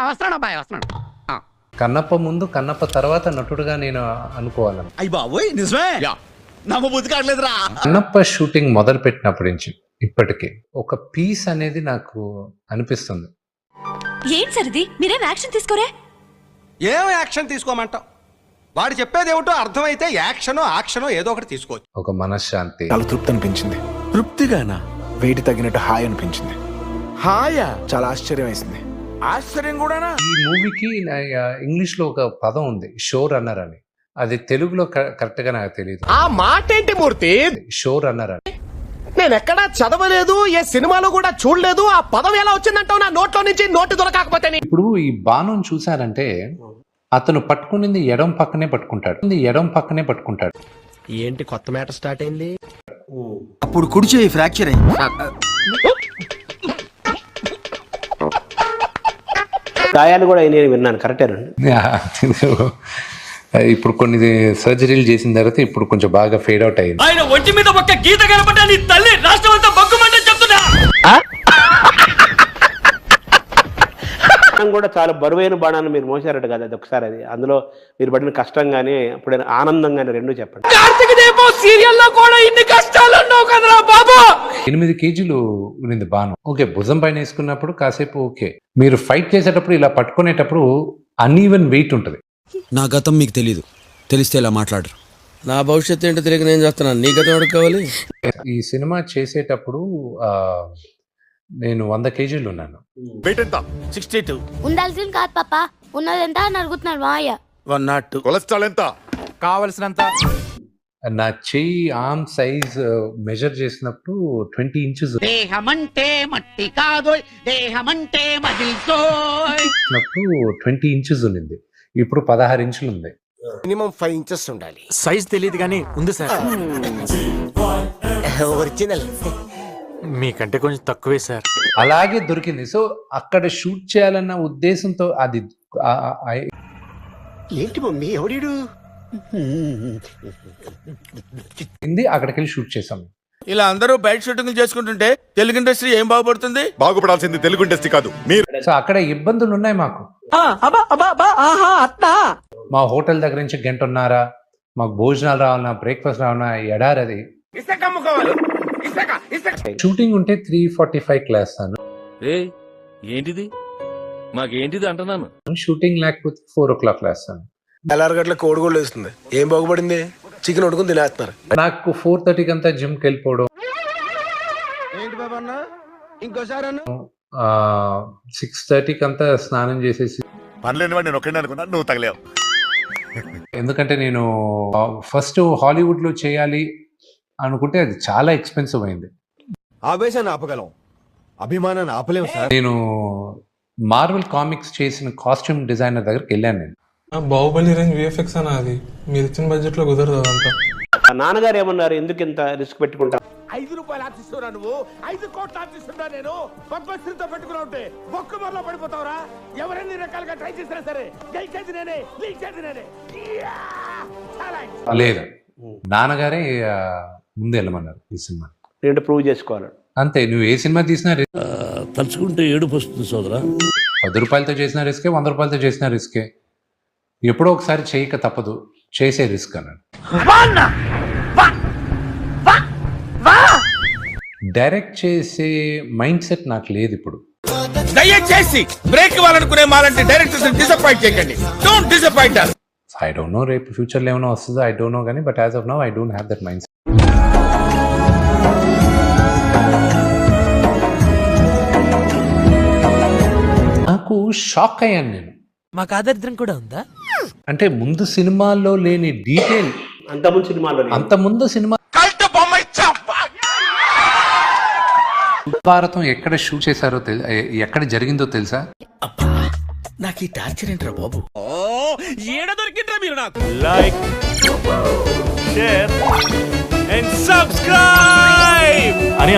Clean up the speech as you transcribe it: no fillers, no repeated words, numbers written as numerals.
వస్తున్నాడు అబ్బాయి వస్తున్నాడు. కన్నప్ప ముందు కన్నప్ప తర్వాత నటుడుగా నేను అనుకోవాలను. అయ్యి బాబోయ్ నిజమే నమ్మబుద్ధి కావట్లేదురా. కన్నప్ప షూటింగ్ మొదలు పెట్టినప్పటి నుంచి ఇప్పటికీ ఒక పీస్ అనేది నాకు అనిపిస్తుంది. ఏం సరిది మీరేం యాక్షన్ తీసుకోరే? ఏం యాక్షన్ తీసుకోమంటావు? వాడు చెప్పేది ఏమిటో అర్థమైతే యాక్షనో ఏదో ఒకటి తీసుకోవచ్చు. ఒక మనశ్శాంతి, చాలా తృప్తి అనిపించింది. తృప్తిగానా? వెయిట్ తగ్గినట్టు హాయ్ అనిపించింది. హాయా? చాలా ఆశ్చర్యం వేసింది. ఆశ్చర్యం కూడానా? ఈ మూవీకి ఇంగ్లీష్ లో ఒక పదం ఉంది, షో రన్నర్ అని. అది తెలుగులో కరెక్ట్ గా నాకు తెలియదు. ఆ మాట ఏంటి మూర్తి? షో రన్నర్ అని నేను ఎక్కడా చదవలేదు, ఏ సినిమాలో కూడా చూడలేదు. ఆ పదం ఎలా వచ్చిందంటావు నా నోట్లో నుంచి? నోటి దొరకకపోతే. ఇప్పుడు ఈ బాణం చూసారంటే అతను పట్టుకునింది ఎడం పక్కనే పట్టుకుంటాడు. ఏంటి కొత్త మ్యాటర్ స్టార్ట్ అయింది? అప్పుడు కుడి చేయి ఫ్రాక్చర్ అయింది. గాయాలు కూడా అయినాయని విన్నాను, కరెక్టేనండి? ఇప్పుడు కొన్ని సర్జరీలు చేసిన తర్వాత ఇప్పుడు కొంచెం బాగా ఫేడ్ అవుట్ అయింది. ఆయన ఒంటి మీద ఒక గీత కనపడ్డా నీ తల్లి రాష్ట్రం అంతా బగ్గుమంటే చెప్తున్నా. కూడా చాలా బరువైన బాణాన్ని మీరు మోసారట కదా, అది ఒకసారి అది అందులో మీరు పడిన కష్టం గానీ అప్పుడు ఆనందం గానీ రెండు చెప్పండి. కార్తీక దీపం సీరియల్లో కూడా ఇన్ని కష్టాలు ఉన్నావు కదరా బాబు. 8 కేజీలు ఉన్నింది బాణం. ఓకే, భుజం పైన వేసుకున్నప్పుడు కాసేపు ఓకే. మీరు ఫైట్ చేసేటప్పుడు ఇలా పట్టుకునేటప్పుడు అన్ఈవెన్ వెయిట్ ఉంటుంది. నా గతం మీకు తెలీదు, తెలిస్తే ఇలా మాట్లాడరు. నా భవిష్యత్తు ఏంటో తెలియక నేను చేస్తున్నాను, నీ గతం ఎవరికి కావాలి? ఈ సినిమా చేసేటప్పుడు నేను 100 కేజీలు ఉన్నాను. వెయిట్ ఎంత? 62. ఉండాల్సింది కాదు పాప, ఉన్నది ఎంత అని అడుగుతున్నాడు మాయ. 102. కొలెస్ట్రాల్ ఎంత? కావలసినంత. నా చెయ్యి ఆర్మ్ సైజ్ మెజర్ చేసినప్పుడు 20 ఇంచెస్ దేహమంటే మట్టి కాదు, దేహమంటే మజిల్తో 20 ఇంచెస్ ఉన్నింది. ఇప్పుడు 16 ఇంచులు ఉంది. మినిమం 5 ఇంచెస్ ఉండాలి. సైజ్ తెలియదు కానీ ఉంది సార్. ఒరిజినల్ మీకంటే కొంచెం తక్కువే సార్. అలాగే దొరికింది. సో అక్కడ షూట్ చేయాలన్న ఉద్దేశంతో అది ఏంటి మమ్మీ ఎవడీడు? అక్కడికి వెళ్ళి షూట్ చేసాం. ఇలా అందరూ బయట షూటింగ్ చేసుకుంటుంటే తెలుగు ఇండస్ట్రీ ఏం బాగుపడుతుంది? బాగుపడాల్సింది తెలుగు ఇండస్ట్రీ కాదు మీరు. సో అక్కడ ఇబ్బందులు ఉన్నాయి మాకు. మా హోటల్ దగ్గర నుంచి 1 గంటన్నర మాకు భోజనాలు రావాలన్నా, బ్రేక్ఫాస్ట్ రావాలన్నా ఎడారది. షూటింగ్ ఉంటే 3:45 లేస్తాను. ఏంటిది మాకేంటిది అంటున్నాను. షూటింగ్ లేకపోతే 4 o'clock లేస్తాను. తెల్లారగట్ల కోడిగోళ్ళు వేస్తుంది. ఏం బాగుపడింది? చికెన్ వండుకుని తినేస్తున్నారు. నాకు 4:30 అంతా జిమ్కి వెళ్ళిపోవడం, ఏంటి బాబన్న ఇంకోసారి 6:30 అంతా స్నానం చేసేసి. పనిలేని వాడు నేను ఒక్కడే అనుకున్నా, నువ్వు తగలేవు. ఎందుకంటే నేను ఫస్ట్ హాలీవుడ్ లో చేయాలి అనుకుంటే అది చాలా ఎక్స్పెన్సివ్ అయింది. ఆవేశాన్ని ఆపగలం, అభిమానాన్ని ఆపలేము సార్. నేను మార్వెల్ కామిక్స్ చేసిన కాస్ట్యూమ్ డిజైనర్ దగ్గరికి వెళ్ళాను. నేను బాహుబలి రేంజ్ విఎఫ్ఎక్స్ అన్న, అది మీరు ఇచ్చిన బడ్జెట్ లో కుదరదు అంతా. నాన్నగారు ఏమన్నారు, ఎందుకు ఇంత రిస్క్ పెట్టుకుంటా? 5 రూపాయలు ఆర్టిస్తున్నా నువ్వు, 5 కోట్ల ఆర్టిస్తున్నా నేను. పద్మశ్రీతో పెట్టుకున్నా ఉంటే ఒక్క మరలో పడిపోతావురా. ఎవరైనా రకాలుగా ట్రై చేసినా సరే గెలిచేది నేనే, లీచేది నేనే. లేదు, నాన్నగారే ముందు వెళ్ళమన్నారు ఈ సినిమా. నేను ప్రూవ్ చేసుకోవాలి అంతే. నువ్వు ఏ సినిమా తీసినా తలుచుకుంటే ఏడుపు వస్తుంది సోదరా. 10 రూపాయలతో చేసిన రిస్కే, 100 రూపాయలతో చేసిన రిస్కే. ఎప్పుడో ఒకసారి చేయక తప్పదు, చేసే రిస్క్ అన్నాడు. డైరెక్ట్ చేసే మైండ్ సెట్ నాకు లేదు ఇప్పుడు. దయచేసి బ్రేక్ ఇవ్వాలనుకునే మాలంటే డైరెక్టర్స్ డిసప్పాయింట్ చేయకండి. Don't disappoint us. I don't know, రేపు ఫ్యూచర్లో ఏమైనా వస్తుందో ఐ డోంట్ నో, కానీ but as of now I don't have that mind set. నాకు షాక్ అయ్యాను నేను. మాకు ఆదరిద్రం కూడా ఉందా అంటే ముందు సినిమాల్లో లేని డీటెయిల్ అంతకుముందు సినిమా భారతం ఎక్కడ షూట్ చేశారో ఎక్కడ జరిగిందో తెలుసా? నాకు ఈ టార్చర్ ఏంట్రా బాబు. ఏడ దొరికిండ్రా మీరు నాకు. లైక్, షేర్ అండ్ సబ్స్క్రైబ్ అని